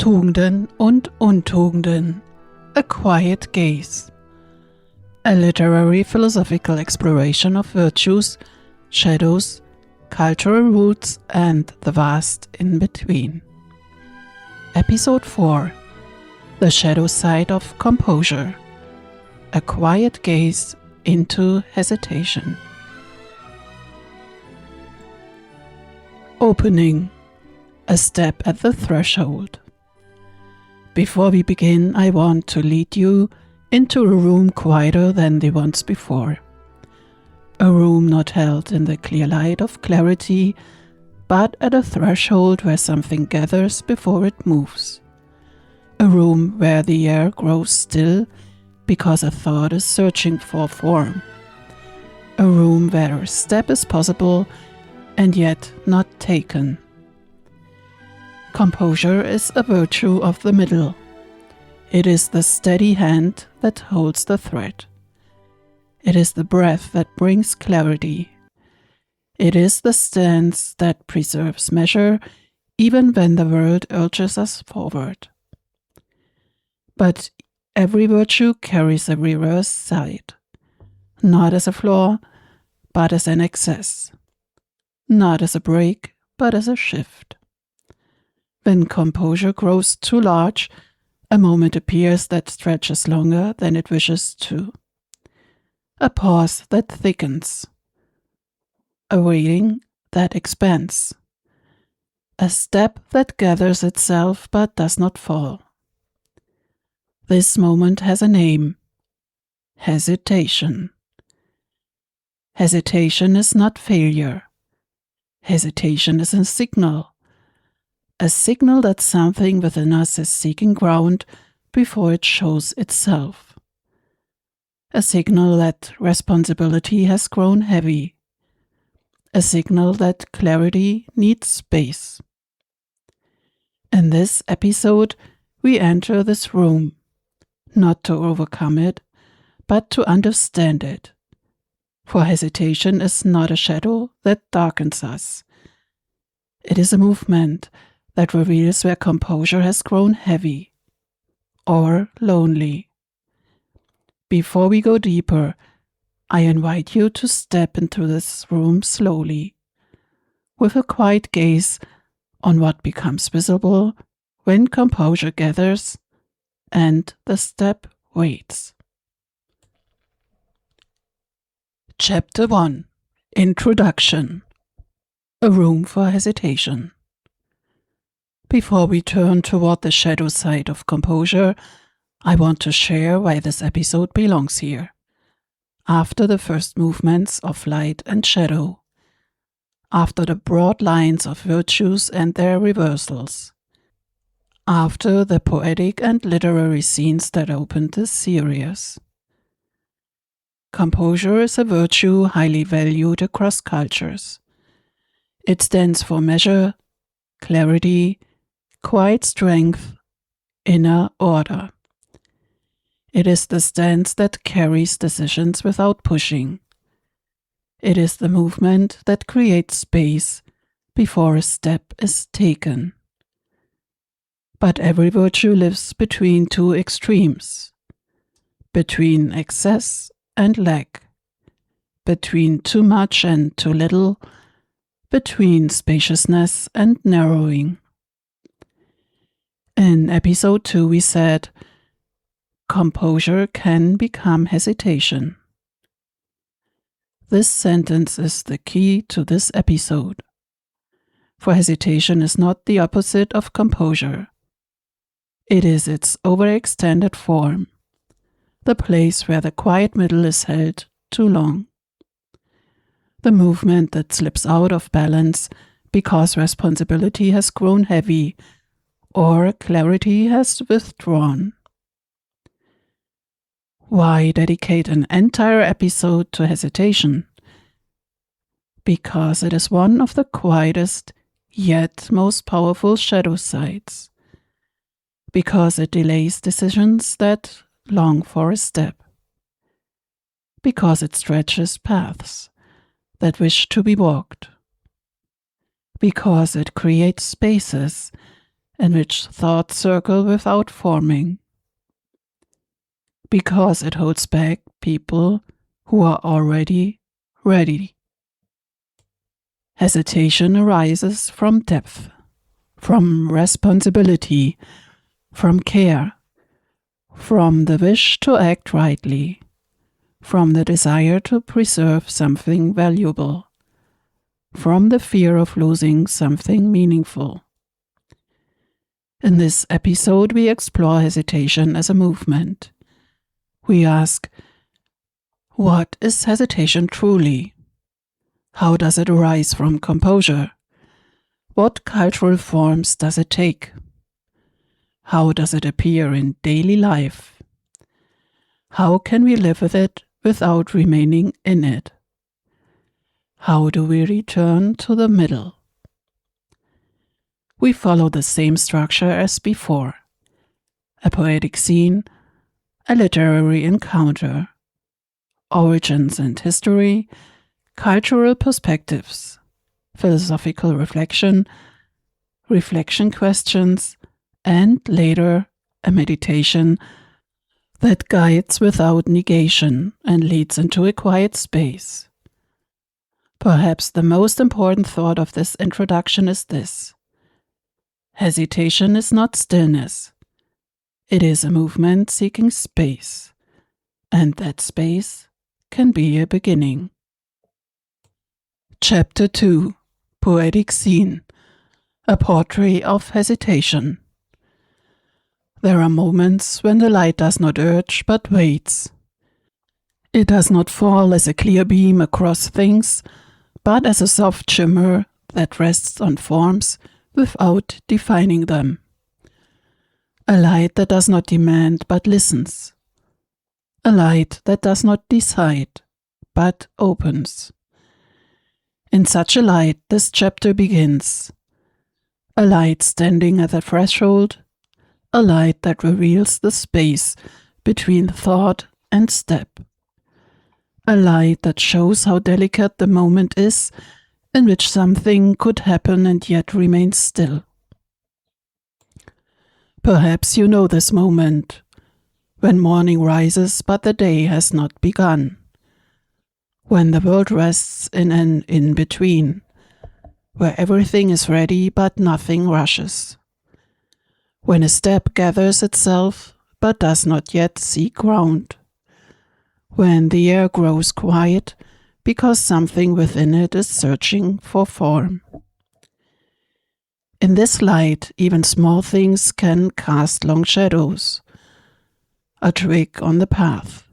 Tugenden und Untugenden, a quiet gaze. A literary philosophical exploration of virtues, shadows, cultural roots and the vast in between. Episode 4. The shadow side of composure. A quiet gaze into hesitation. Opening. A step at the threshold. Before we begin, I want to lead you into a room quieter than the ones before. A room not held in the clear light of clarity, but at a threshold where something gathers before it moves. A room where the air grows still because a thought is searching for form. A room where a step is possible and yet not taken. Composure is a virtue of the middle. It is the steady hand that holds the thread. It is the breath that brings clarity. It is the stance that preserves measure even when the world urges us forward. But every virtue carries a reverse side, not as a flaw, but as an excess, not as a break, but as a shift. When composure grows too large, a moment appears that stretches longer than it wishes to. A pause that thickens. A waiting that expands. A step that gathers itself but does not fall. This moment has a name. Hesitation. Hesitation is not failure. Hesitation is a signal. A signal that something within us is seeking ground before it shows itself. A signal that responsibility has grown heavy. A signal that clarity needs space. In this episode, we enter this room, not to overcome it, but to understand it. For hesitation is not a shadow that darkens us. It is a movement that reveals where composure has grown heavy or lonely. Before we go deeper, I invite you to step into this room slowly, with a quiet gaze on what becomes visible when composure gathers and the step waits. Chapter 1. Introduction. A room for hesitation. Before we turn toward the shadow side of composure, I want to share why this episode belongs here. After the first movements of light and shadow, after the broad lines of virtues and their reversals, after the poetic and literary scenes that opened this series. Composure is a virtue highly valued across cultures. It stands for measure, clarity, quiet strength, inner order. It is the stance that carries decisions without pushing. It is the movement that creates space before a step is taken. But every virtue lives between two extremes, between excess and lack, between too much and too little, between spaciousness and narrowing. In episode 2 we said, composure can become hesitation. This sentence is the key to this episode. For hesitation is not the opposite of composure. It is its overextended form, the place where the quiet middle is held too long. The movement that slips out of balance because responsibility has grown heavy or clarity has withdrawn. Why dedicate an entire episode to hesitation? Because it is one of the quietest yet most powerful shadow sides. Because it delays decisions that long for a step. Because it stretches paths that wish to be walked. Because it creates spaces in which thoughts circle without forming, because it holds back people who are already ready. Hesitation arises from depth, from responsibility, from care, from the wish to act rightly, from the desire to preserve something valuable, from the fear of losing something meaningful. In this episode, we explore hesitation as a movement. We ask, what is hesitation truly? How does it arise from composure? What cultural forms does it take? How does it appear in daily life? How can we live with it without remaining in it? How do we return to the middle? We follow the same structure as before: a poetic scene, a literary encounter, origins and history, cultural perspectives, philosophical reflection, reflection questions, and later a meditation that guides without negation and leads into a quiet space. Perhaps the most important thought of this introduction is this: hesitation is not stillness. It is a movement seeking space, and that space can be a beginning. Chapter 2: Poetic Scene, a portrait of hesitation. There are moments when the light does not urge but waits. It does not fall as a clear beam across things, but as a soft shimmer that rests on forms without defining them. A light that does not demand but listens. A light that does not decide but opens. In such a light, this chapter begins. A light standing at the threshold, a light that reveals the space between thought and step. A light that shows how delicate the moment is in which something could happen and yet remain still. Perhaps you know this moment, when morning rises but the day has not begun. When the world rests in an in-between, where everything is ready but nothing rushes. When a step gathers itself but does not yet see ground. When the air grows quiet because something within it is searching for form. In this light, even small things can cast long shadows. A twig on the path,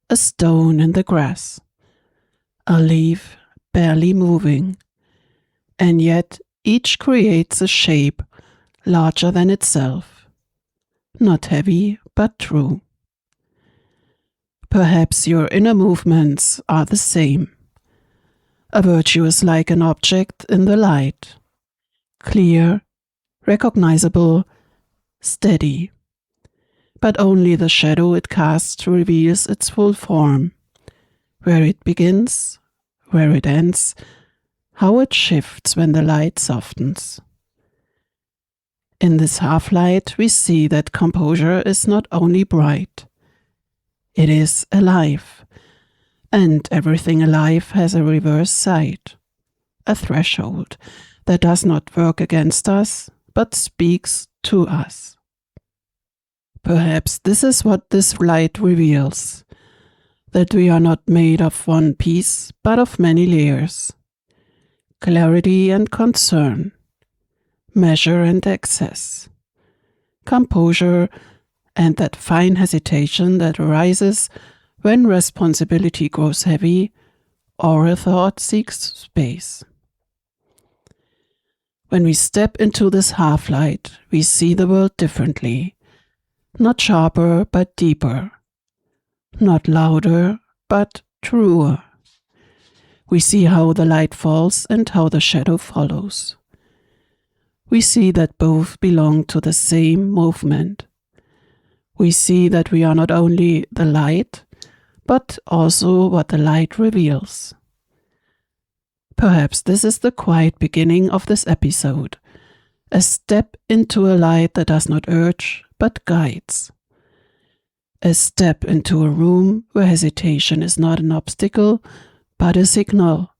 a stone in the grass, a leaf barely moving, and yet each creates a shape larger than itself, not heavy but true. Perhaps your inner movements are the same. A virtue is like an object in the light, clear, recognizable, steady. But only the shadow it casts reveals its full form, where it begins, where it ends, how it shifts when the light softens. In this half-light, we see that composure is not only bright, it is alive, and everything alive has a reverse side, a threshold that does not work against us, but speaks to us. Perhaps this is what this light reveals, that we are not made of one piece, but of many layers. Clarity and concern, measure and excess, composure and that fine hesitation that arises when responsibility grows heavy or a thought seeks space. When we step into this half-light, we see the world differently, not sharper but deeper, not louder but truer. We see how the light falls and how the shadow follows. We see that both belong to the same movement. We see that we are not only the light, but also what the light reveals. Perhaps this is the quiet beginning of this episode, A step into a light that does not urge, but guides. A step into a room where hesitation is not an obstacle, but a signal.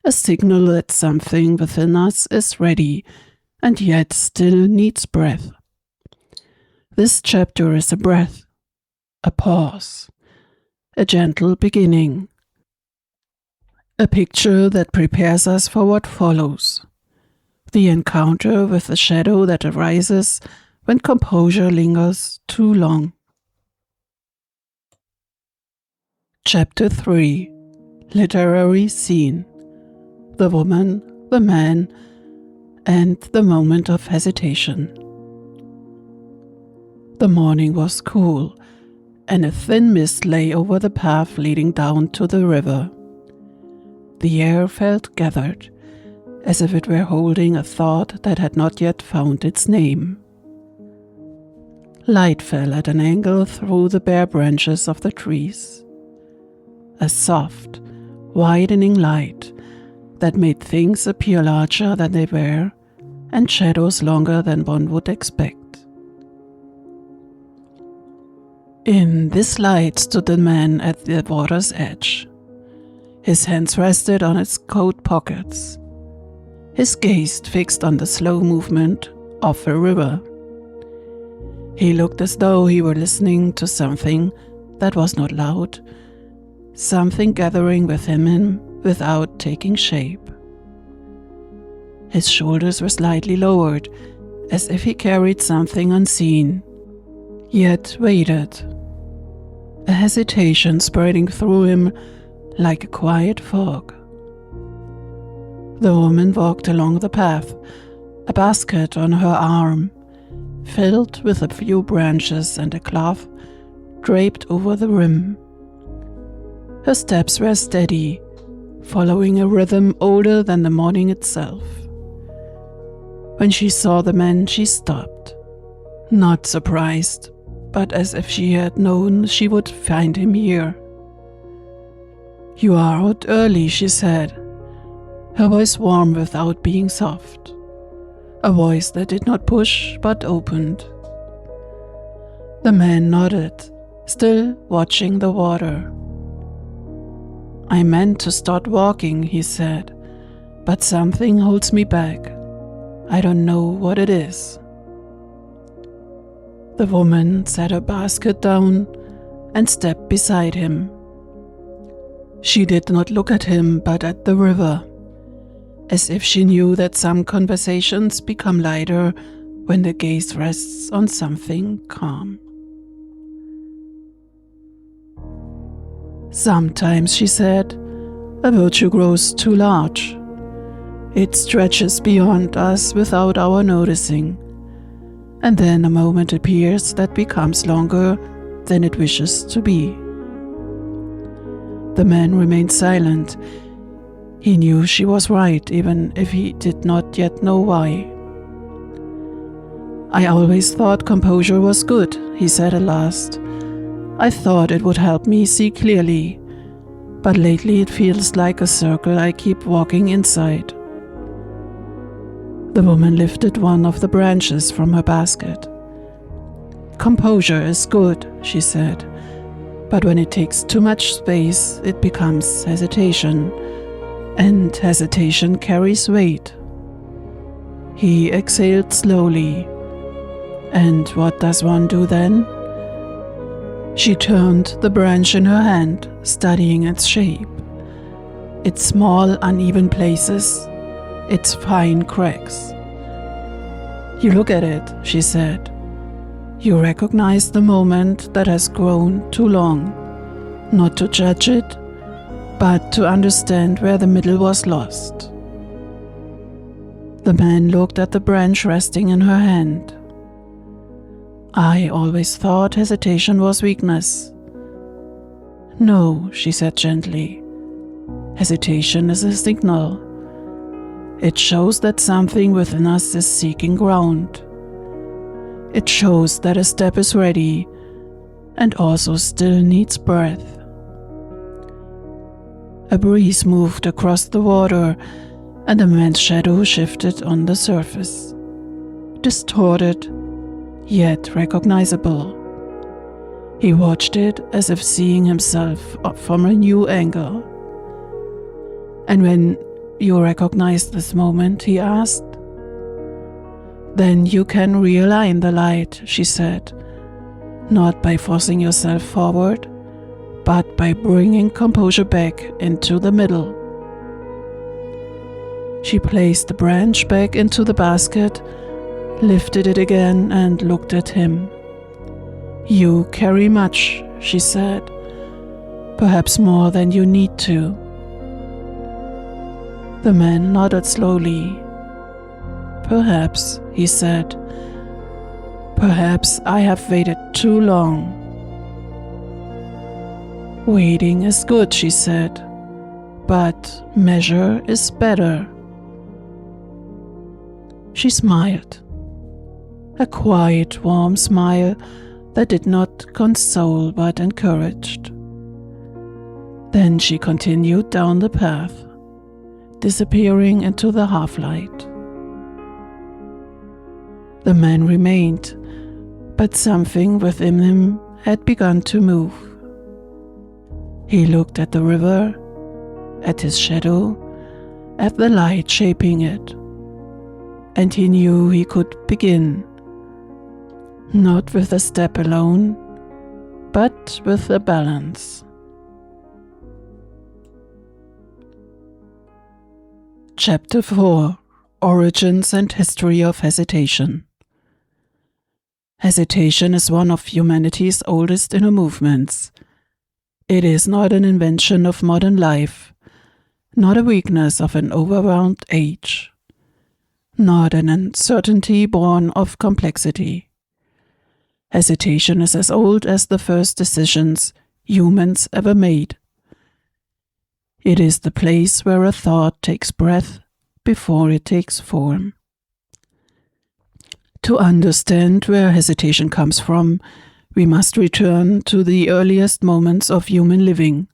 A signal that something within us is ready, and yet still needs breath. This chapter is a breath, a pause, a gentle beginning. A picture that prepares us for what follows. The encounter with the shadow that arises when composure lingers too long. Chapter 3. Literary Scene. The woman, the man, and the moment of hesitation. The morning was cool, and a thin mist lay over the path leading down to the river. The air felt gathered, as if it were holding a thought that had not yet found its name. Light fell at an angle through the bare branches of the trees. A soft, widening light that made things appear larger than they were and shadows longer than one would expect. In this light stood the man at the water's edge. His hands rested on his coat pockets, his gaze fixed on the slow movement of the river. He looked as though he were listening to something that was not loud, something gathering within him without taking shape. His shoulders were slightly lowered, as if he carried something unseen, yet waited. A hesitation spreading through him like a quiet fog. The woman walked along the path, a basket on her arm, filled with a few branches and a cloth draped over the rim. Her steps were steady, following a rhythm older than the morning itself. When she saw the man, she stopped, not surprised, but as if she had known she would find him here. "You are out early," she said, her voice warm without being soft, a voice that did not push but opened. The man nodded, still watching the water. "I meant to start walking," he said, "but something holds me back. I don't know what it is." The woman set her basket down and stepped beside him. She did not look at him but at the river, as if she knew that some conversations become lighter when the gaze rests on something calm. "Sometimes," she said, "a virtue grows too large. It stretches beyond us without our noticing, and then a moment appears that becomes longer than it wishes to be." The man remained silent. He knew she was right, even if he did not yet know why. "I always thought composure was good," he said at last. "I thought it would help me see clearly, but lately it feels like a circle I keep walking inside." The woman lifted one of the branches from her basket. "Composure is good," she said, "but when it takes too much space, it becomes hesitation, and hesitation carries weight." He exhaled slowly. "And what does one do then?" She turned the branch in her hand, studying its shape, its small, uneven places, its fine cracks. "You look at it," she said. "You recognize the moment that has grown too long, not to judge it, but to understand where the middle was lost." The man looked at the branch resting in her hand. "I always thought hesitation was weakness." "No," she said gently. "Hesitation is a signal. It shows that something within us is seeking ground. It shows that a step is ready and also still needs breath." A breeze moved across the water, and the man's shadow shifted on the surface. distorted, yet recognizable. He watched it as if seeing himself from a new angle. And when you recognized this moment, he asked, then you can realign the light, she said, not by forcing yourself forward, but by bringing composure back into the middle. She placed the branch back into the basket, lifted it again, and looked at him. You carry much, she said, perhaps more than you need to. The man nodded slowly. Perhaps, he said. Perhaps I have waited too long. Waiting is good, she said, but measure is better. She smiled. A quiet, warm smile that did not console but encouraged. Then she continued down the path, disappearing into the half-light. The man remained, but something within him had begun to move. He looked at the river, at his shadow, at the light shaping it, and he knew he could begin, not with a step alone, but with a balance. Chapter 4: Origins and History of Hesitation. Hesitation is one of humanity's oldest inner movements. It is not an invention of modern life, not a weakness of an overwhelmed age, not an uncertainty born of complexity. Hesitation is as old as the first decisions humans ever made. It is the place where a thought takes breath before it takes form. To understand where hesitation comes from, we must return to the earliest moments of human living,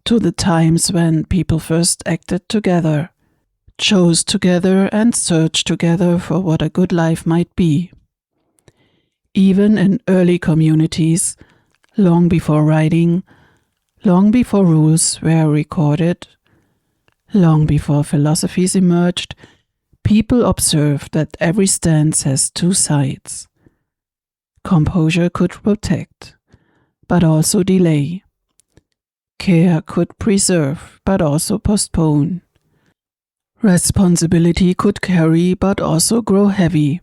to the times when people first acted together, chose together, and searched together for what a good life might be. Even in early communities, long before writing, long before rules were recorded, long before philosophies emerged, people observed that every stance has two sides. Composure could protect, but also delay. Care could preserve, but also postpone. Responsibility could carry, but also grow heavy.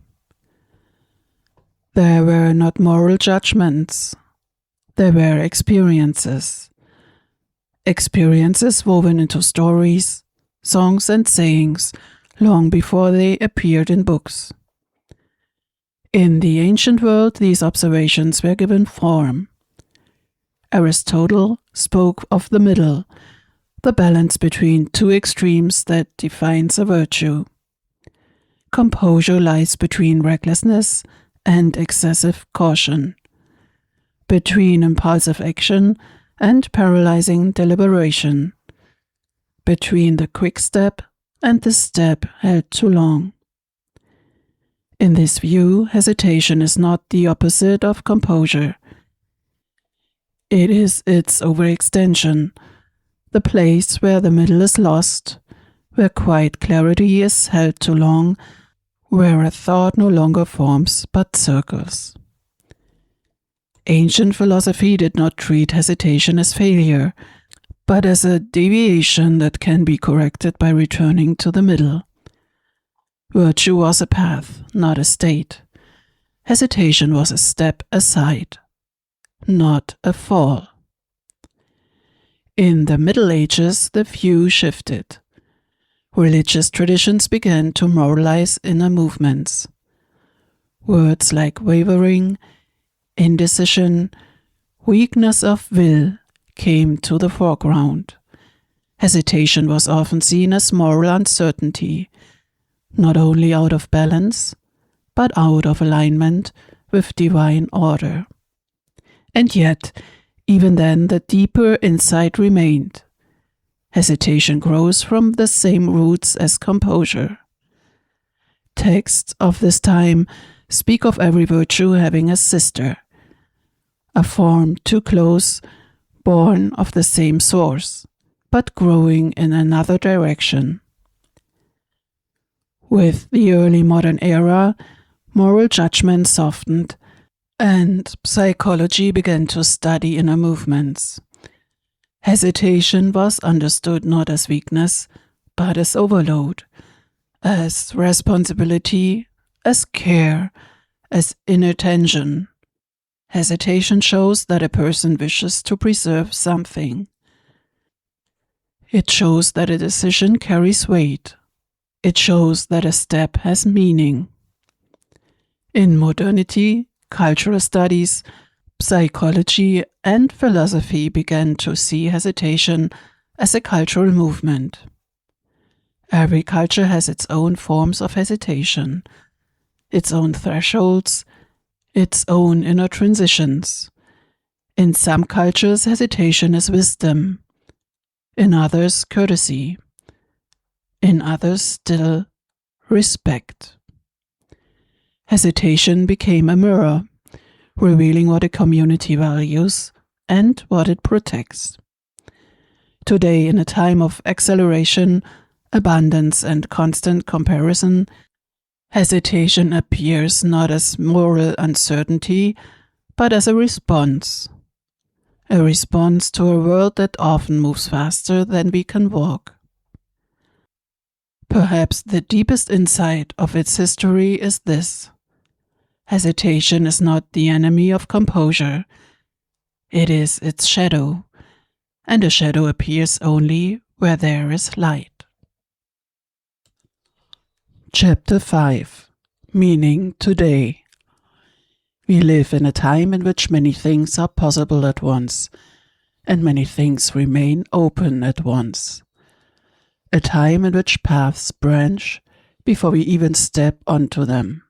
There were not moral judgments. There were experiences. Experiences woven into stories, songs, and sayings long before they appeared in books. In the ancient world, these observations were given form. Aristotle spoke of the middle, the balance between two extremes that defines a virtue. Composure lies between recklessness and excessive caution, between impulsive action and paralyzing deliberation, between the quick step and the step held too long. In this view, hesitation is not the opposite of composure. It is its overextension, the place where the middle is lost, where quiet clarity is held too long, where a thought no longer forms but circles. Ancient philosophy did not treat hesitation as failure, but as a deviation that can be corrected by returning to the middle. Virtue was a path, not a state. Hesitation was a step aside, not a fall. In the Middle Ages, the view shifted. Religious traditions began to moralize inner movements. Words like wavering, indecision, weakness of will came to the foreground. Hesitation was often seen as moral uncertainty, not only out of balance, but out of alignment with divine order. And yet, even then, the deeper insight remained. Hesitation grows from the same roots as composure. Texts of this time speak of every virtue having a sister, a form too close, born of the same source, but growing in another direction. With the early modern era, moral judgment softened, and psychology began to study inner movements. Hesitation was understood not as weakness, but as overload, as responsibility, as care, as inner tension. Hesitation shows that a person wishes to preserve something. It shows that a decision carries weight. It shows that a step has meaning. In modernity, cultural studies, psychology, and philosophy began to see hesitation as a cultural movement. Every culture has its own forms of hesitation, its own thresholds, its own inner transitions. In some cultures, hesitation is wisdom. In others, courtesy. In others, still, respect. Hesitation became a mirror, revealing what a community values and what it protects. Today, in a time of acceleration, abundance, and constant comparison, hesitation appears not as moral uncertainty, but as a response to a world that often moves faster than we can walk. Perhaps the deepest insight of its history is this: hesitation is not the enemy of composure, it is its shadow, and a shadow appears only where there is light. Chapter 5. Meaning Today. We live in a time in which many things are possible at once, and many things remain open at once. A time in which paths branch before we even step onto them.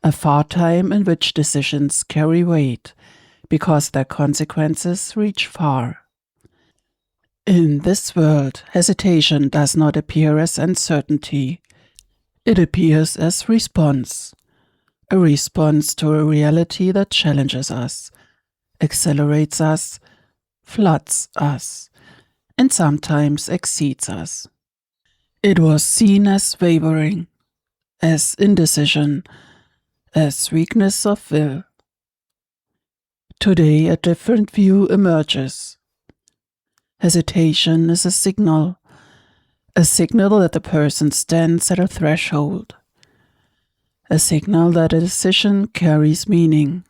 A far time in which decisions carry weight because their consequences reach far. In this world, hesitation does not appear as uncertainty. It appears as response, a response to a reality that challenges us, accelerates us, floods us, and sometimes exceeds us. It was seen as wavering, as indecision, as weakness of will. Today a different view emerges. Hesitation is a signal that the person stands at a threshold, a signal that a decision carries meaning,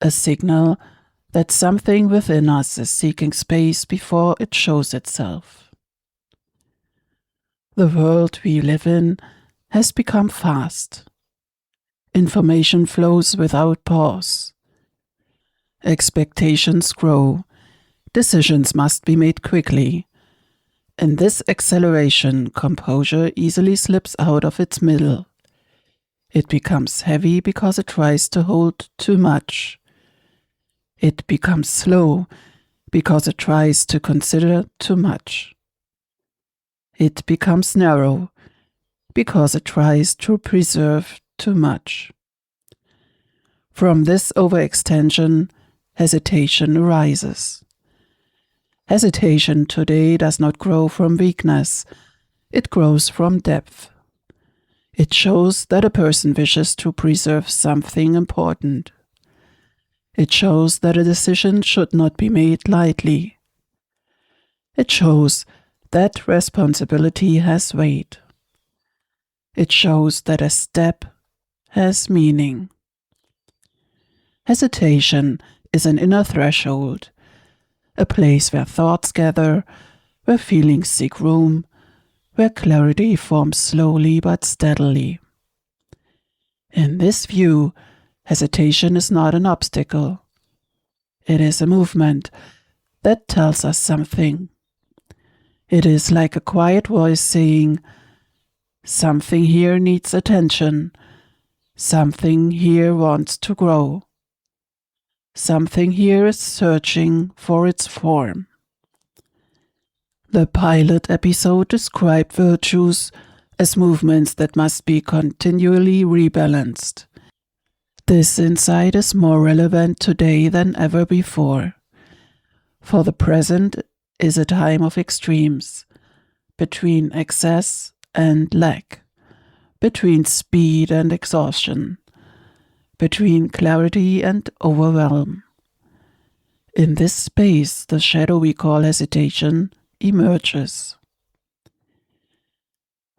a signal that something within us is seeking space before it shows itself. The world we live in has become fast. Information flows without pause. Expectations grow. Decisions must be made quickly. In this acceleration, composure easily slips out of its middle. It becomes heavy because it tries to hold too much. It becomes slow because it tries to consider too much. It becomes narrow because it tries to preserve too much. From this overextension, hesitation arises. Hesitation today does not grow from weakness, it grows from depth. It shows that a person wishes to preserve something important. It shows that a decision should not be made lightly. It shows that responsibility has weight. It shows that a step has meaning. Hesitation is an inner threshold, a place where thoughts gather, where feelings seek room, where clarity forms slowly but steadily. In this view, hesitation is not an obstacle. It is a movement that tells us something. It is like a quiet voice saying, "Something here needs attention. Something here wants to grow. Something here is searching for its form." The pilot episode described virtues as movements that must be continually rebalanced. This insight is more relevant today than ever before, for the present is a time of extremes, between excess and lack, between speed and exhaustion, between clarity and overwhelm. In this space, the shadow we call hesitation emerges.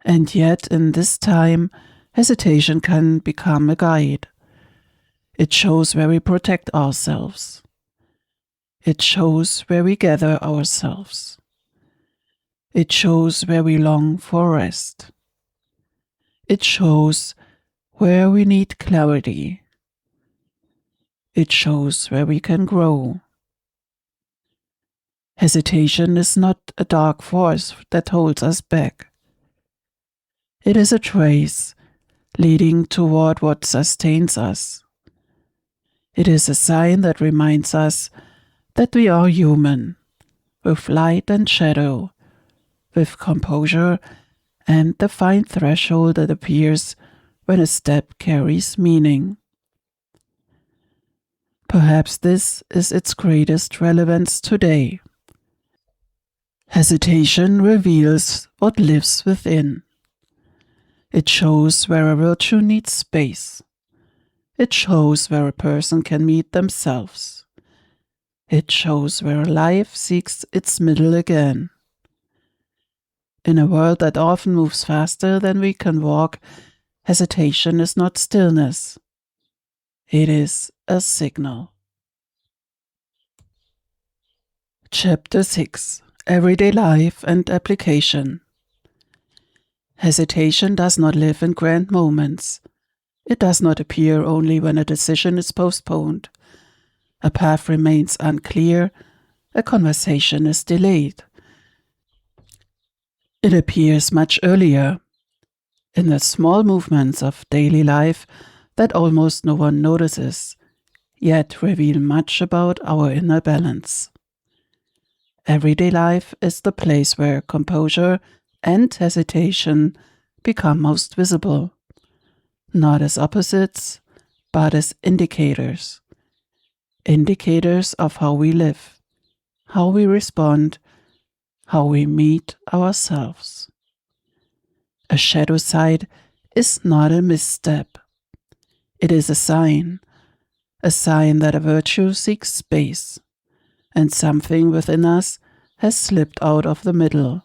And yet, in this time, hesitation can become a guide. It shows where we protect ourselves. It shows where we gather ourselves. It shows where we long for rest. It shows where we need clarity. It shows where we can grow. Hesitation is not a dark force that holds us back. It is a trace leading toward what sustains us. It is a sign that reminds us that we are human, with light and shadow, with composure and the fine threshold that appears when a step carries meaning. Perhaps this is its greatest relevance today. Hesitation reveals what lives within. It shows where a virtue needs space. It shows where a person can meet themselves. It shows where life seeks its middle again. In a world that often moves faster than we can walk, hesitation is not stillness. It is a signal. Chapter 6: Everyday Life and Application. Hesitation does not live in grand moments. It does not appear only when a decision is postponed. A path remains unclear. A conversation is delayed. It appears much earlier, in the small movements of daily life that almost no one notices, yet reveal much about our inner balance. Everyday life is the place where composure and hesitation become most visible, not as opposites, but as indicators. Indicators of how we live, how we respond, how we meet ourselves. A shadow side is not a misstep. It is a sign that a virtue seeks space, and something within us has slipped out of the middle,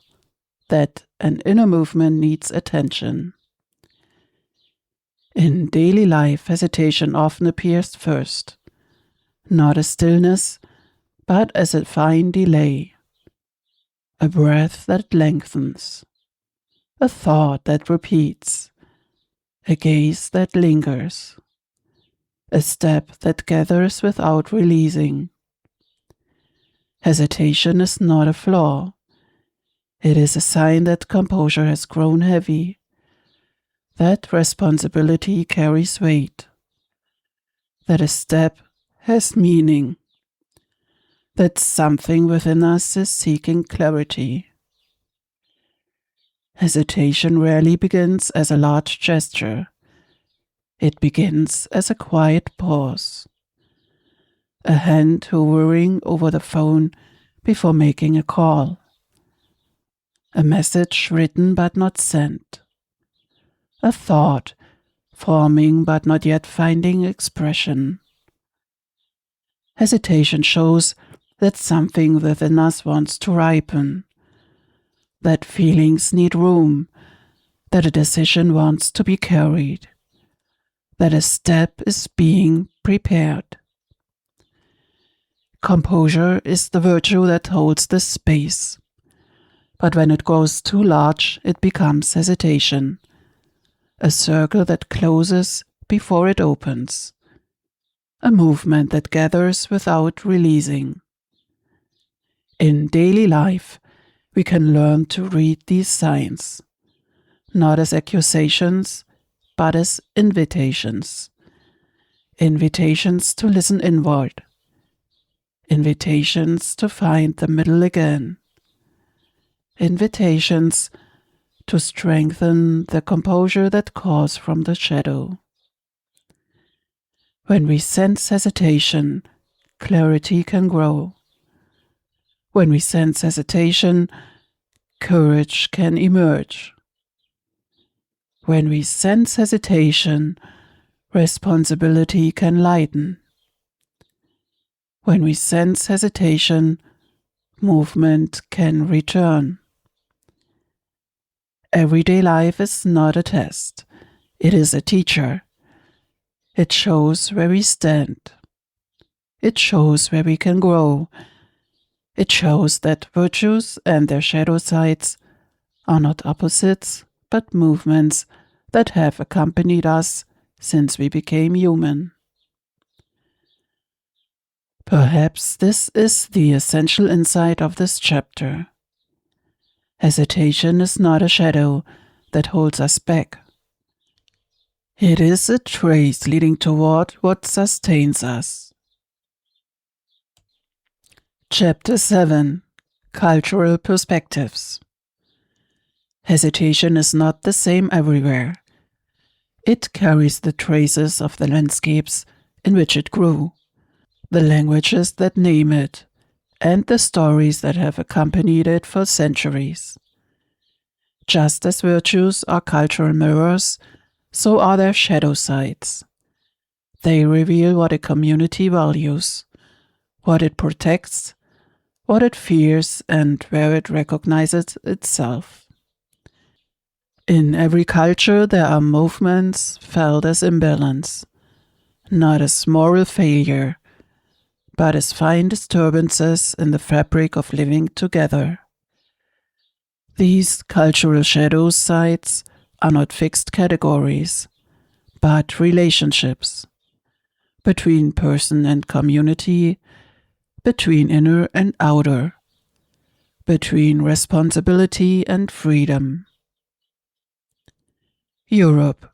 that an inner movement needs attention. In daily life, hesitation often appears first, not as stillness, but as a fine delay, a breath that lengthens, a thought that repeats, a gaze that lingers, a step that gathers without releasing. Hesitation is not a flaw. It is a sign that composure has grown heavy, that responsibility carries weight, that a step has meaning, that something within us is seeking clarity. Hesitation rarely begins as a large gesture. It begins as a quiet pause, a hand hovering over the phone before making a call, a message written but not sent, a thought forming but not yet finding expression. Hesitation shows that something within us wants to ripen, that feelings need room, that a decision wants to be carried, that a step is being prepared. Composure is the virtue that holds the space, but when it grows too large, it becomes hesitation, a circle that closes before it opens, a movement that gathers without releasing. In daily life, we can learn to read these signs, not as accusations, but as invitations. Invitations to listen inward. Invitations to find the middle again. Invitations to strengthen the composure that calls from the shadow. When we sense hesitation, clarity can grow. When we sense hesitation, courage can emerge. When we sense hesitation, responsibility can lighten. When we sense hesitation, movement can return. Everyday life is not a test. It is a teacher. It shows where we stand. It shows where we can grow. It shows that virtues and their shadow sides are not opposites, but movements that have accompanied us since we became human. Perhaps this is the essential insight of this chapter. Hesitation is not a shadow that holds us back. It is a trace leading toward what sustains us. Chapter 7: Cultural Perspectives. Hesitation is not the same everywhere. It carries the traces of the landscapes in which it grew, the languages that name it, and the stories that have accompanied it for centuries. Just as virtues are cultural mirrors, so are their shadow sides. They reveal what a community values, what it protects, what it fears, and where it recognizes itself. In every culture there are movements felt as imbalance, not as moral failure, but as fine disturbances in the fabric of living together. These cultural shadow sides are not fixed categories, but relationships between person and community, between inner and outer, between responsibility and freedom. Europe.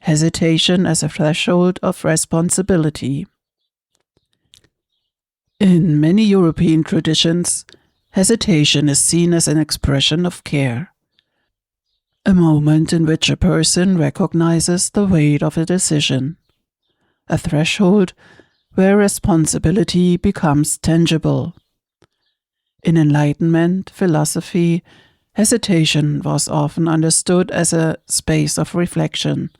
Hesitation as a threshold of responsibility. In many European traditions, hesitation is seen as an expression of care, a moment in which a person recognizes the weight of a decision, a threshold where responsibility becomes tangible. In Enlightenment philosophy, hesitation was often understood as a space of reflection,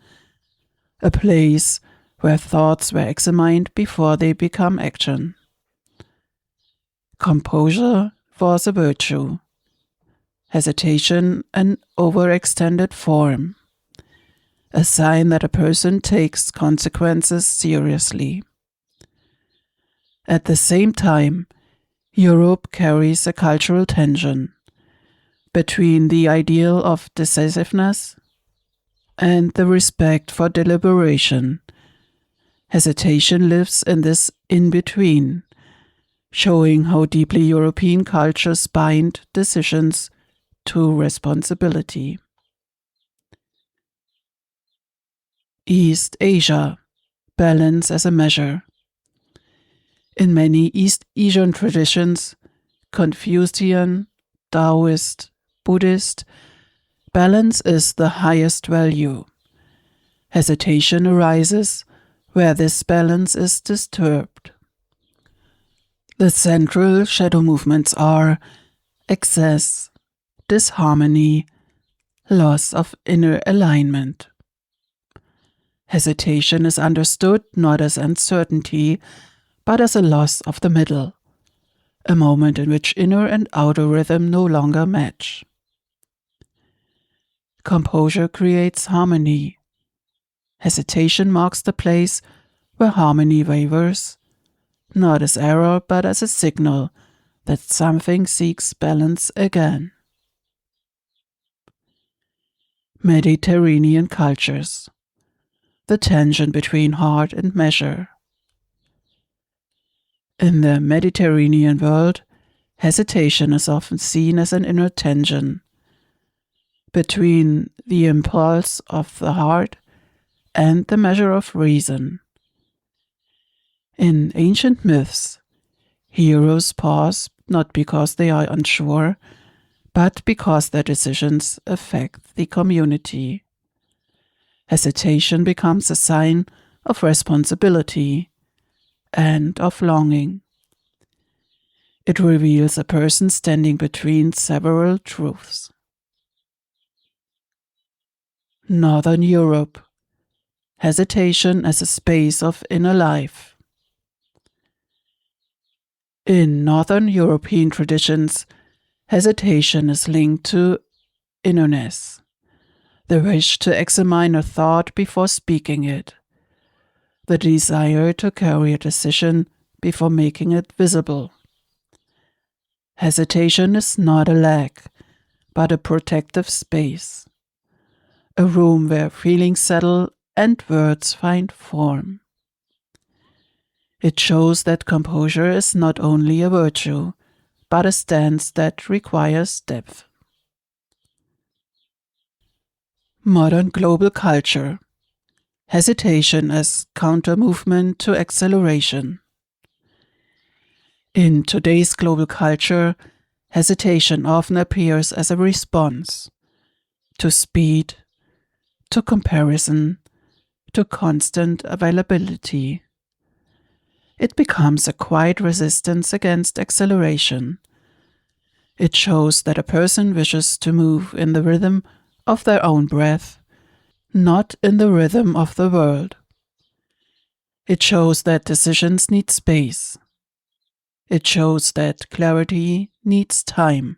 a place where thoughts were examined before they become action. Composure was a virtue, hesitation an overextended form, a sign that a person takes consequences seriously. At the same time, Europe carries a cultural tension between the ideal of decisiveness and the respect for deliberation. Hesitation lives in this in-between, showing how deeply European cultures bind decisions to responsibility. East Asia. Balance as a measure. In many East Asian traditions, Confucian, Taoist, Buddhist, balance is the highest value. Hesitation arises where this balance is disturbed. The central shadow movements are excess, disharmony, loss of inner alignment. Hesitation is understood not as uncertainty, but as a loss of the middle, a moment in which inner and outer rhythm no longer match. Composure creates harmony. Hesitation marks the place where harmony wavers, not as error but as a signal that something seeks balance again. Mediterranean cultures. The tension between heart and measure. In the Mediterranean world, hesitation is often seen as an inner tension between the impulse of the heart and the measure of reason. In ancient myths, heroes pause not because they are unsure, but because their decisions affect the community. Hesitation becomes a sign of responsibility and of longing. It reveals a person standing between several truths. Northern Europe. Hesitation as a space of inner life. In Northern European traditions, hesitation is linked to innerness, the wish to examine a thought before speaking it, the desire to carry a decision before making it visible. Hesitation is not a lack, but a protective space, a room where feelings settle and words find form. It shows that composure is not only a virtue, but a stance that requires depth. Modern global culture. Hesitation as counter-movement to acceleration. In today's global culture, hesitation often appears as a response to speed, to comparison, to constant availability. It becomes a quiet resistance against acceleration. It shows that a person wishes to move in the rhythm of their own breath, not in the rhythm of the world. It shows that decisions need space. It shows that clarity needs time.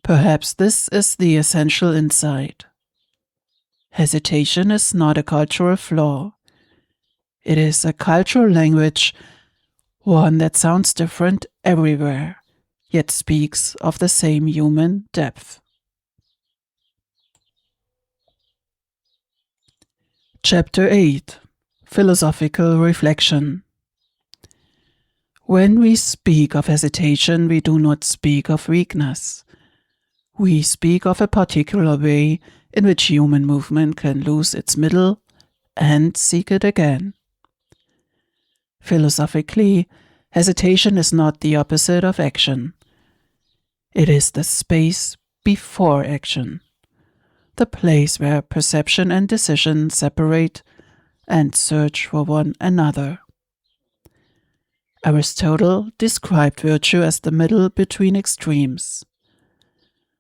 Perhaps this is the essential insight. Hesitation is not a cultural flaw. It is a cultural language, one that sounds different everywhere, yet speaks of the same human depth. Chapter 8. Philosophical Reflection. When we speak of hesitation, we do not speak of weakness. We speak of a particular way in which human movement can lose its middle and seek it again. Philosophically, hesitation is not the opposite of action. It is the space before action, the place where perception and decision separate and search for one another. Aristotle described virtue as the middle between extremes,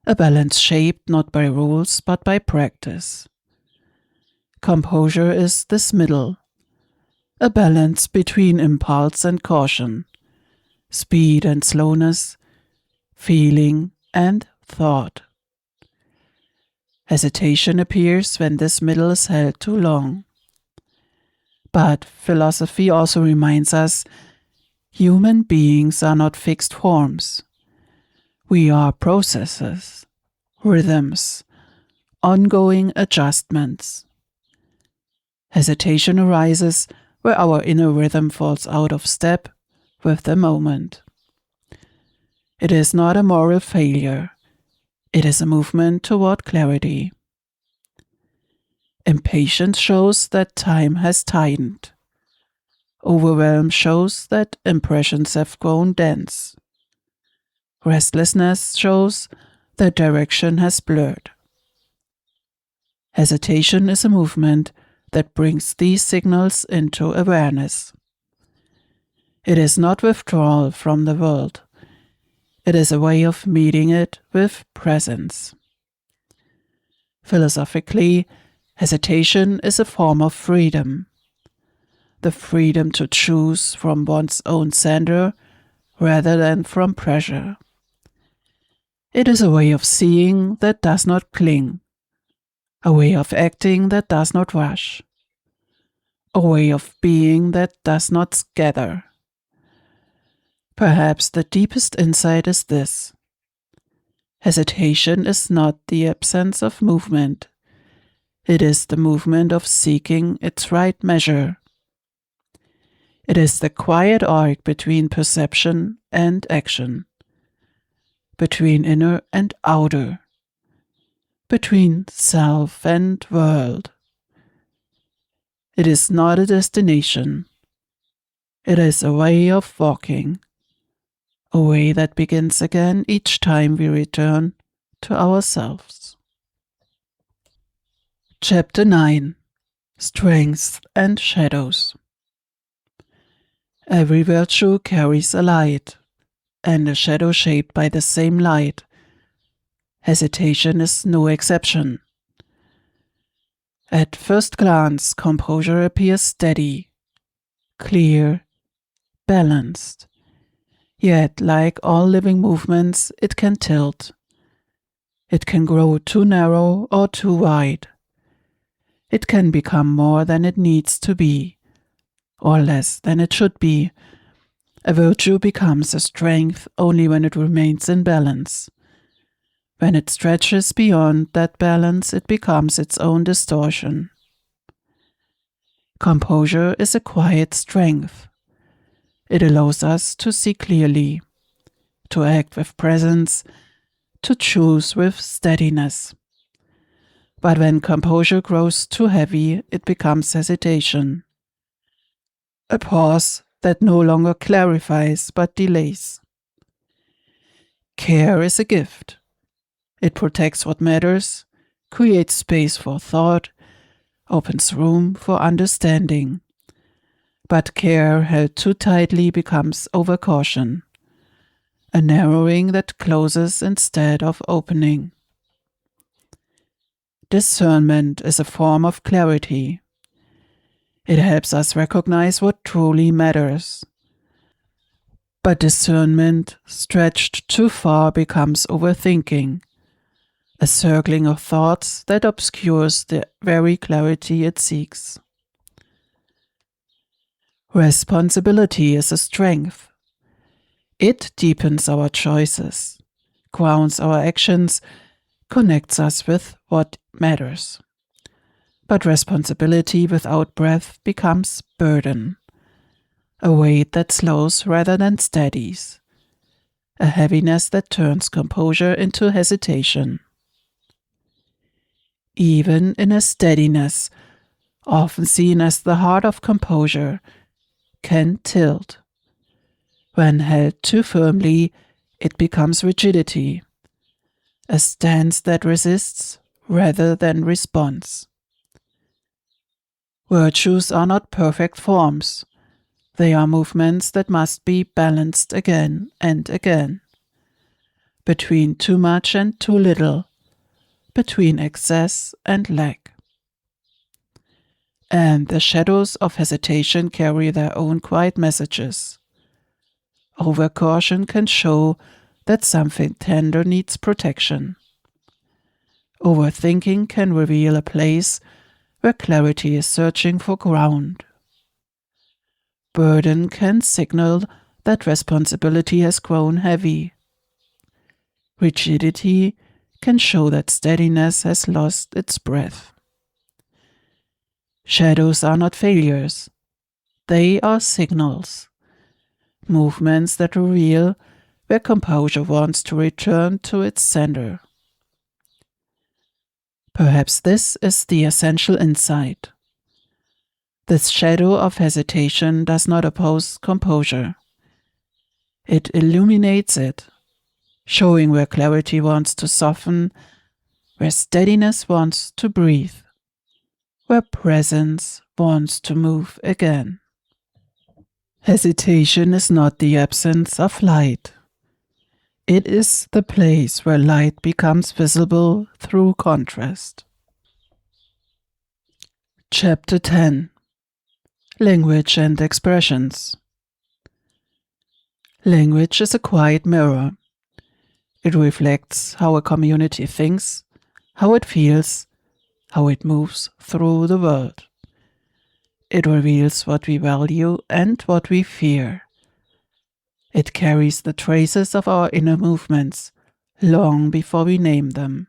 a balance shaped not by rules but by practice. Composure is this middle, a balance between impulse and caution, speed and slowness, feeling and thought. Hesitation appears when this middle is held too long. But philosophy also reminds us human beings are not fixed forms. We are processes, rhythms, ongoing adjustments. Hesitation arises where our inner rhythm falls out of step with the moment. It is not a moral failure. It is a movement toward clarity. Impatience shows that time has tightened. Overwhelm shows that impressions have grown dense. Restlessness shows that direction has blurred. Hesitation is a movement that brings these signals into awareness. It is not withdrawal from the world. It is a way of meeting it with presence. Philosophically, hesitation is a form of freedom. The freedom to choose from one's own center rather than from pressure. It is a way of seeing that does not cling, a way of acting that does not rush, a way of being that does not scatter. Perhaps the deepest insight is this: hesitation is not the absence of movement. It is the movement of seeking its right measure. It is the quiet arc between perception and action, between inner and outer, between self and world. It is not a destination. It is a way of walking, a way that begins again each time we return to ourselves. Chapter 9: Strengths and Shadows. Every virtue carries a light, and a shadow shaped by the same light. Hesitation is no exception. At first glance, composure appears steady, clear, balanced. Yet, like all living movements, it can tilt. It can grow too narrow or too wide. It can become more than it needs to be, or less than it should be. A virtue becomes a strength only when it remains in balance. When it stretches beyond that balance, it becomes its own distortion. Composure is a quiet strength. It allows us to see clearly, to act with presence, to choose with steadiness. But when composure grows too heavy, it becomes hesitation. A pause that no longer clarifies but delays. Care is a gift. It protects what matters, creates space for thought, opens room for understanding. But care held too tightly becomes overcaution, a narrowing that closes instead of opening. Discernment is a form of clarity. It helps us recognize what truly matters. But discernment, stretched too far, becomes overthinking, a circling of thoughts that obscures the very clarity it seeks. Responsibility is a strength. It deepens our choices, grounds our actions, connects us with what matters. But responsibility without breath becomes burden, a weight that slows rather than steadies, a heaviness that turns composure into hesitation. Even inner steadiness, often seen as the heart of composure, can tilt. When held too firmly, it becomes rigidity, a stance that resists rather than responds. Virtues are not perfect forms. They are movements that must be balanced again and again. Between too much and too little, between excess and lack. And the shadows of hesitation carry their own quiet messages. Overcaution can show that something tender needs protection. Overthinking can reveal a place where clarity is searching for ground. Burden can signal that responsibility has grown heavy. Rigidity can show that steadiness has lost its breath. Shadows are not failures. They are signals, movements that reveal where composure wants to return to its center. Perhaps this is the essential insight. This shadow of hesitation does not oppose composure. It illuminates it, showing where clarity wants to soften, where steadiness wants to breathe, where presence wants to move again. Hesitation is not the absence of light. It is the place where light becomes visible through contrast. Chapter 10: Language and Expressions. Language is a quiet mirror. It reflects how a community thinks, how it feels, how it moves through the world. It reveals what we value and what we fear. It carries the traces of our inner movements long before we name them.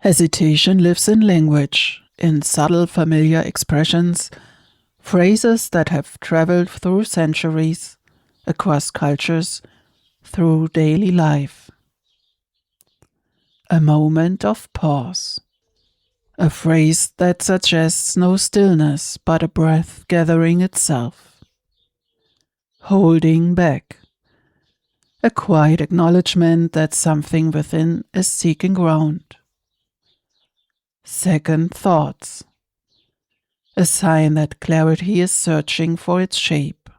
Hesitation lives in language, in subtle familiar expressions, phrases that have traveled through centuries, across cultures, through daily life. A moment of pause. A phrase that suggests no stillness but a breath gathering itself. Holding back. a quiet acknowledgement that something within is seeking ground. Second thoughts, a sign that clarity is searching for its shape.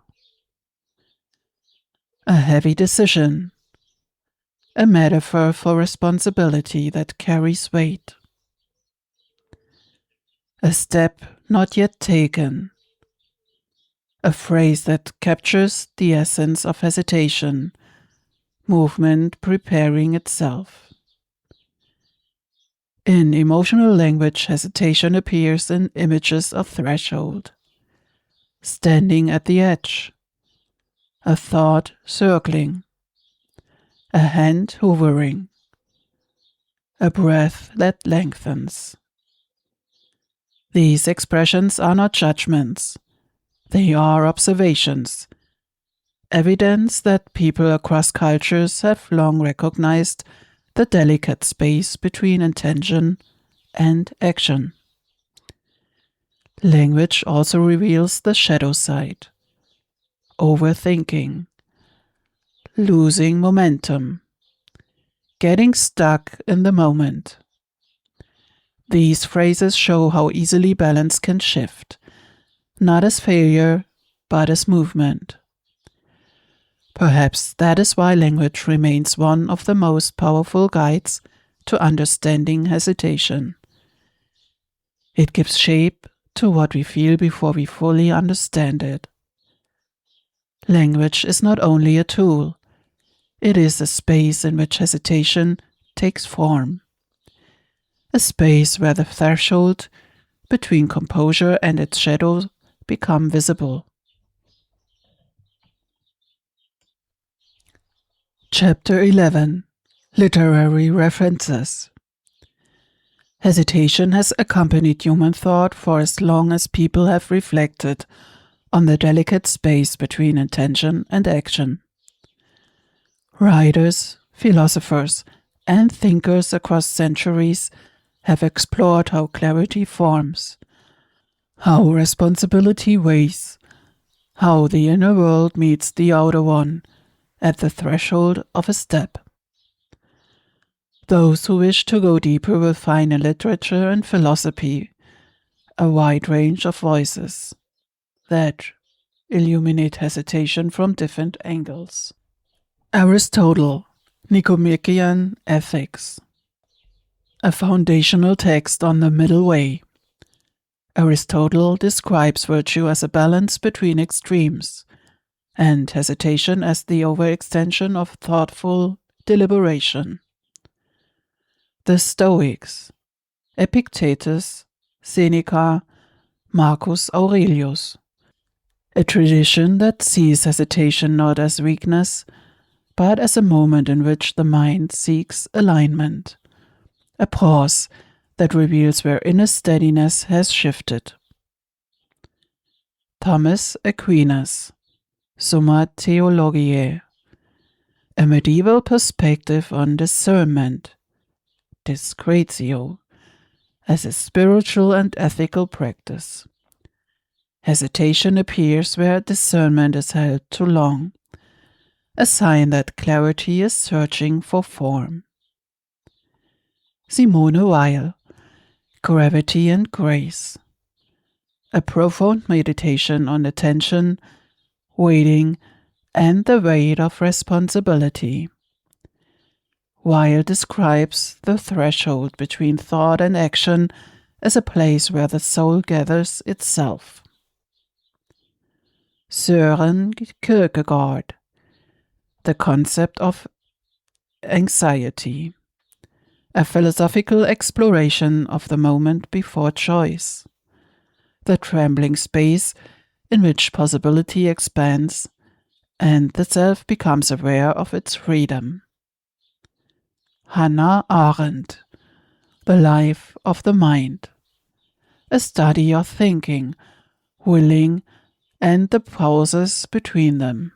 A heavy decision, a metaphor for responsibility that carries weight. A step not yet taken, a phrase that captures the essence of hesitation, movement preparing itself. In emotional language, hesitation appears in images of threshold, standing at the edge, a thought circling, a hand hovering, a breath that lengthens. These expressions are not judgments, they are observations, evidence that people across cultures have long recognized the delicate space between intention and action. Language also reveals the shadow side, overthinking, losing momentum, getting stuck in the moment. These phrases show how easily balance can shift, not as failure, but as movement. Perhaps that is why language remains one of the most powerful guides to understanding hesitation. It gives shape to what we feel before we fully understand it. Language is not only a tool, it is a space in which hesitation takes form. A space where the threshold between composure and its shadow become visible. Chapter 11. Literary References. Hesitation has accompanied human thought for as long as people have reflected on the delicate space between intention and action. Writers, philosophers, and thinkers across centuries have explored how clarity forms, how responsibility weighs, how the inner world meets the outer one at the threshold of a step. Those who wish to go deeper will find in literature and philosophy a wide range of voices that illuminate hesitation from different angles. Aristotle, Nicomachean Ethics. A foundational text on the middle way. Aristotle describes virtue as a balance between extremes, and hesitation as the overextension of thoughtful deliberation. The Stoics, Epictetus, Seneca, Marcus Aurelius. A tradition that sees hesitation not as weakness, but as a moment in which the mind seeks alignment, a pause that reveals where inner steadiness has shifted. Thomas Aquinas, Summa Theologiae, a medieval perspective on discernment, discretio, as a spiritual and ethical practice. Hesitation appears where discernment is held too long, a sign that clarity is searching for form. Simone Weil, Gravity and Grace, a profound meditation on attention, waiting, and the weight of responsibility. Weil describes the threshold between thought and action as a place where the soul gathers itself. Søren Kierkegaard, The Concept of Anxiety, a philosophical exploration of the moment before choice, the trembling space in which possibility expands and the self becomes aware of its freedom. Hannah Arendt, The Life of the Mind, a study of thinking, willing, and the pauses between them.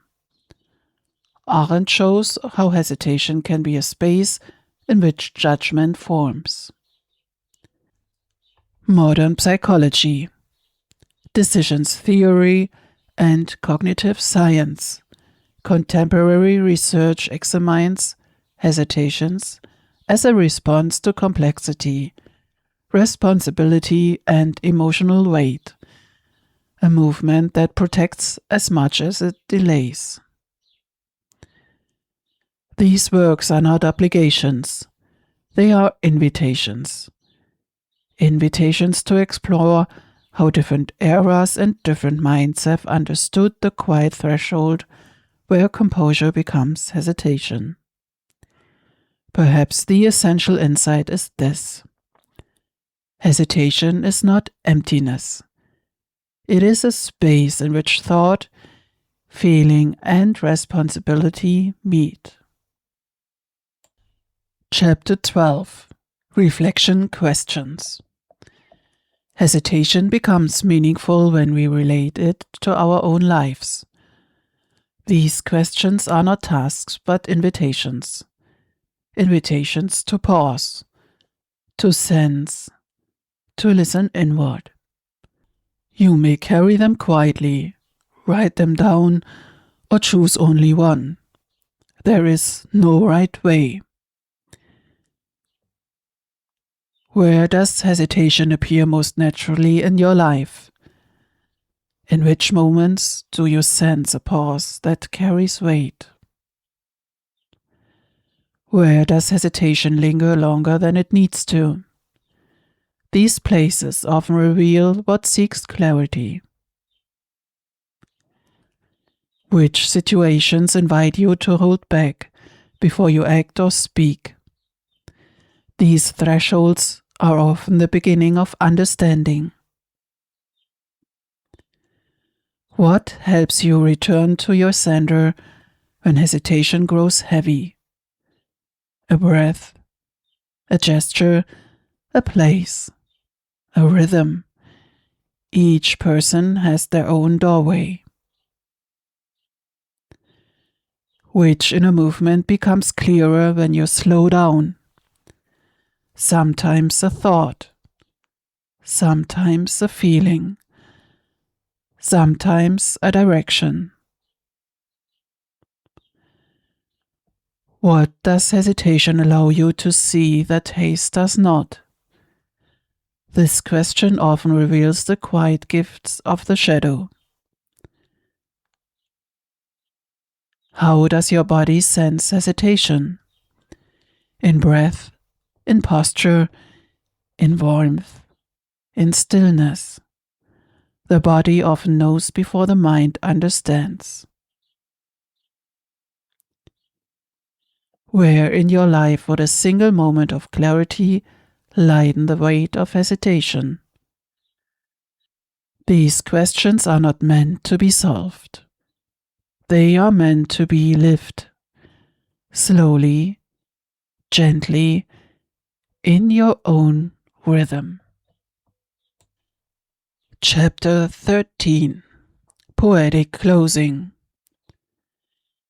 Arendt shows how hesitation can be a space in which judgment forms. Modern psychology, decisions theory, and cognitive science, Contemporary research examines hesitations as a response to complexity, responsibility, and emotional weight, a movement that protects as much as it delays. These works are not obligations, they are invitations. Invitations to explore how different eras and different minds have understood the quiet threshold where composure becomes hesitation. Perhaps the essential insight is this: hesitation is not emptiness. It is a space in which thought, feeling, and responsibility meet. Chapter 12. Reflection Questions. Hesitation becomes meaningful when we relate it to our own lives. These questions are not tasks but invitations. Invitations to pause, to sense, to listen inward. You may carry them quietly, write them down, or choose only one. There is no right way. Where does hesitation appear most naturally in your life? In which moments do you sense a pause that carries weight? Where does hesitation linger longer than it needs to? These places often reveal what seeks clarity. Which situations invite you to hold back before you act or speak? These thresholds are often the beginning of understanding. What helps you return to your center when hesitation grows heavy? A breath, a gesture, a place, a rhythm. Each person has their own doorway. Which inner movement becomes clearer when you slow down? Sometimes a thought, sometimes a feeling, sometimes a direction. What does hesitation allow you to see that haste does not? This question often reveals the quiet gifts of the shadow. How does your body sense hesitation? In breath, in posture, in warmth, in stillness. The body often knows before the mind understands. Where in your life would a single moment of clarity lighten the weight of hesitation? These questions are not meant to be solved. They are meant to be lived, slowly, gently, in your own rhythm. Chapter 13. Poetic Closing.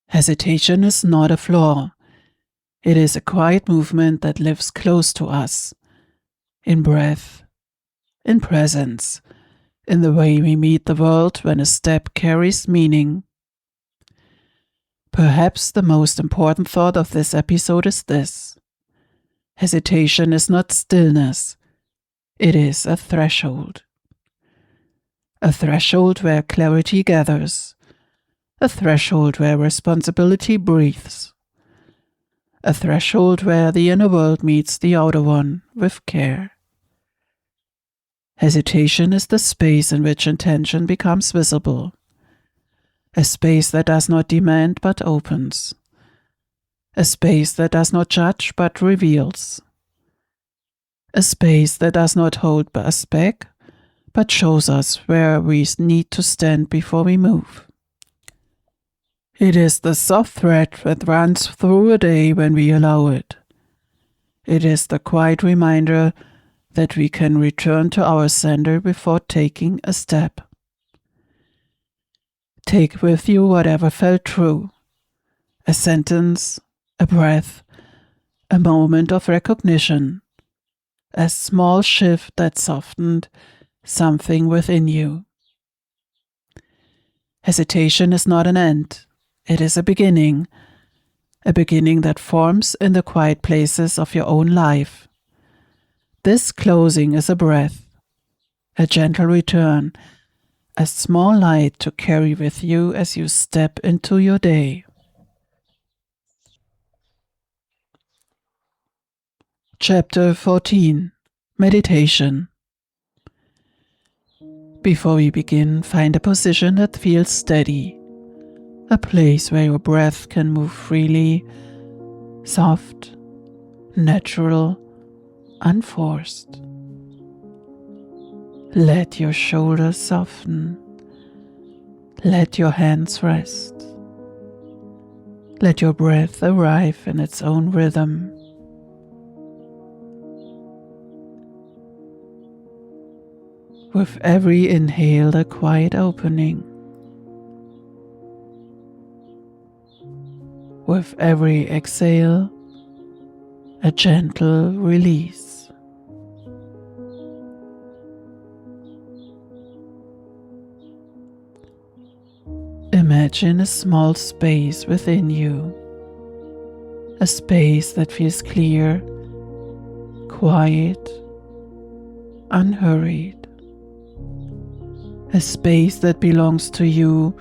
Hesitation is not a flaw. It is a quiet movement that lives close to us, in breath, in presence, in the way we meet the world when a step carries meaning. Perhaps the most important thought of this episode is this: hesitation is not stillness, it is a threshold. A threshold where clarity gathers, a threshold where responsibility breathes, a threshold where the inner world meets the outer one with care. Hesitation is the space in which intention becomes visible, a space that does not demand but opens, a space that does not judge but reveals, a space that does not hold us back but shows us where we need to stand before we move. It is the soft thread that runs through a day when we allow it. It is the quiet reminder that we can return to our center before taking a step. Take with you whatever felt true: a sentence, a breath, a moment of recognition, a small shift that softened something within you. Hesitation is not an end, It is a beginning that forms in the quiet places of your own life. This closing is a breath, a gentle return, a small light to carry with you as you step into your day. Chapter 14. Meditation. Before we begin, find a position that feels steady, a place where your breath can move freely, soft, natural, unforced. Let your shoulders soften. Let your hands rest. Let your breath arrive in its own rhythm. With every inhale, a quiet opening. With every exhale, a gentle release. Imagine a small space within you, a space that feels clear, quiet, unhurried. A space that belongs to you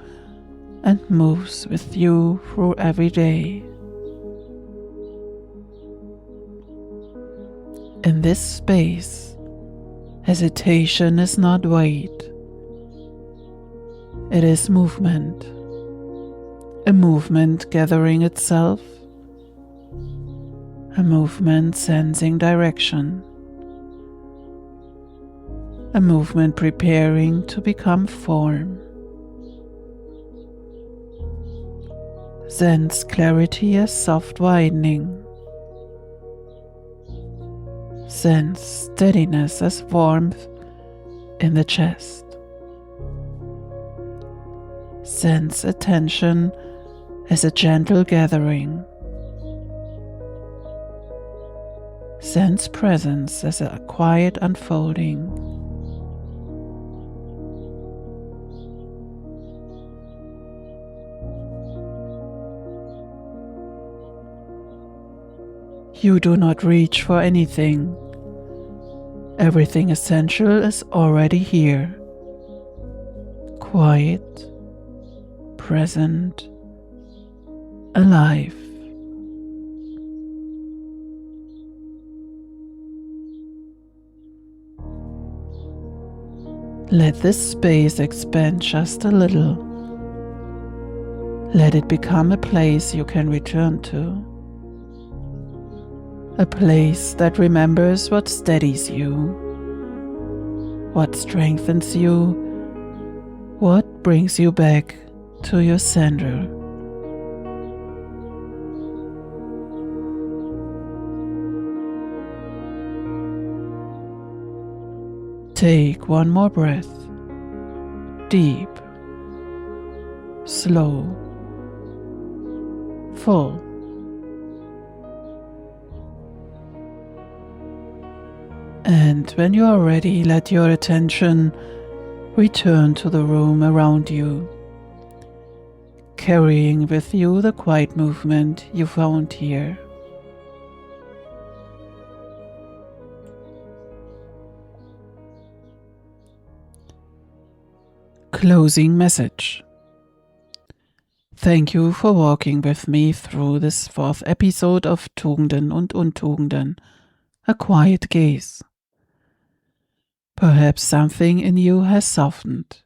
and moves with you through every day. In this space, hesitation is not weight. It is movement, a movement gathering itself, a movement sensing direction, a movement preparing to become form. Sense clarity as soft widening. Sense steadiness as warmth in the chest. Sense attention as a gentle gathering. Sense presence as a quiet unfolding. You do not reach for anything. Everything essential is already here. Quiet, present, alive. Let this space expand just a little. Let it become a place you can return to. A place that remembers what steadies you, what strengthens you, what brings you back to your center. Take one more breath, deep, slow, full. And when you are ready, let your attention return to the room around you, carrying with you the quiet movement you found here. Closing message. Thank you for walking with me through this fourth episode of Tugenden und Untugenden, a quiet gaze. Perhaps something in you has softened.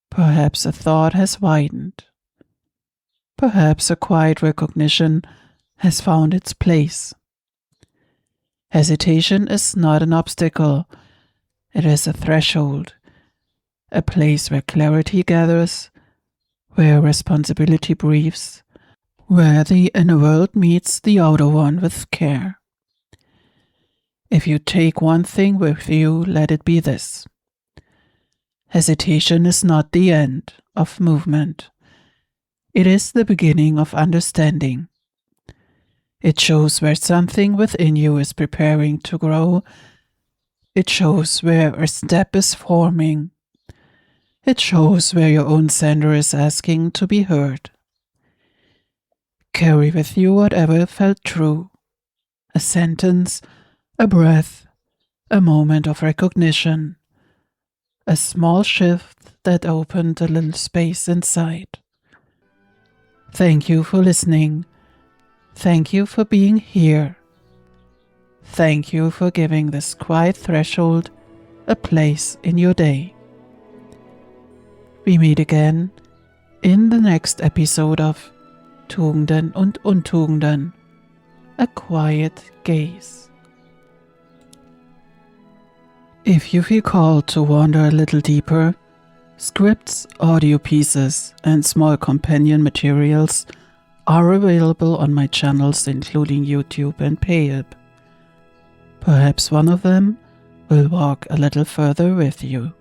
Perhaps a thought has widened. Perhaps a quiet recognition has found its place. Hesitation is not an obstacle. It is a threshold, a place where clarity gathers, where responsibility breathes, where the inner world meets the outer one with care. If you take one thing with you, let it be this. Hesitation is not the end of movement. It is the beginning of understanding. It shows where something within you is preparing to grow. It shows where a step is forming. It shows where your own center is asking to be heard. Carry with you whatever felt true. A sentence, a breath, a moment of recognition. A small shift that opened a little space inside. Thank you for listening. Thank you for being here. Thank you for giving this quiet threshold a place in your day. We meet again in the next episode of Tugenden und Untugenden, a quiet gaze. If you feel called to wander a little deeper, scripts, audio pieces, and small companion materials are available on my channels including YouTube and Poetic. Perhaps one of them will walk a little further with you.